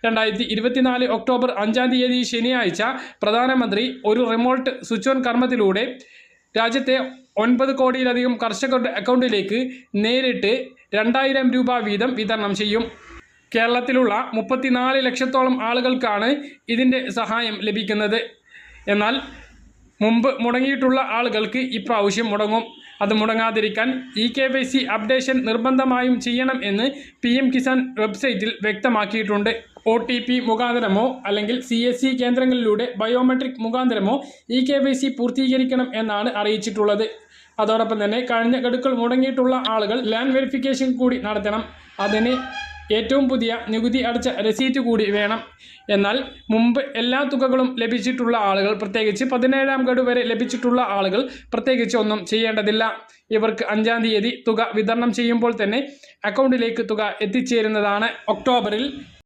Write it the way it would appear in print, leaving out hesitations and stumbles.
2024 October 5-ാം തീയതി ശനിയാഴ്ച പ്രധാനമന്ത്രി ഒരു റിമോട്ട് സ്വിച്ച് ഓൺ കർമ്മത്തിലൂടെ രാജ്യത്തെ 9 കോടിയിലധികം കർഷകരുടെ അക്കൗണ്ടിലേക്ക് നേരിട്ട് 2000 രൂപ വീതം വിതരണം ചെയ്യും. കേരളത്തിലുള്ള 34 ലക്ഷത്തോളം ആളുകൾക്കാണ് ഇതിൻ്റെ സഹായം ലഭിക്കുന്നത്. എന്നാൽ മുമ്പ് മുടങ്ങിയിട്ടുള്ള ആളുകൾക്ക് ഇപ്രാവശ്യം മുടങ്ങും. അത് മുടങ്ങാതിരിക്കാൻ KYC അപ്ഡേഷൻ നിർബന്ധമായും ചെയ്യണം എന്ന് PM കിസാൻ വെബ്സൈറ്റിൽ വ്യക്തമാക്കിയിട്ടുണ്ട്. OTP മുഖാന്തരമോ അല്ലെങ്കിൽ CSC കേന്ദ്രങ്ങളിലൂടെ ബയോമെട്രിക് മുഖാന്തരമോ KYC പൂർത്തീകരിക്കണം എന്നാണ് അറിയിച്ചിട്ടുള്ളത്. അതോടൊപ്പം തന്നെ കഴിഞ്ഞ ഗഡുക്കൾ മുടങ്ങിയിട്ടുള്ള ആളുകൾ ലാൻഡ് വെരിഫിക്കേഷൻ കൂടി നടത്തണം. അതിന് ഏറ്റവും പുതിയ നികുതി അടച്ച രസീറ്റ് കൂടി വേണം. എന്നാൽ മുമ്പ് എല്ലാ തുകകളും ലഭിച്ചിട്ടുള്ള ആളുകൾ, പ്രത്യേകിച്ച് 17-ാം ഗഡു വരെ ലഭിച്ചിട്ടുള്ള ആളുകൾ പ്രത്യേകിച്ച് ഒന്നും ചെയ്യേണ്ടതില്ല. ഇവർക്ക് 5-ാം തീയതി തുക വിതരണം ചെയ്യുമ്പോൾ തന്നെ അക്കൗണ്ടിലേക്ക് തുക എത്തിച്ചേരുന്നതാണ്. ഒക്ടോബറിൽ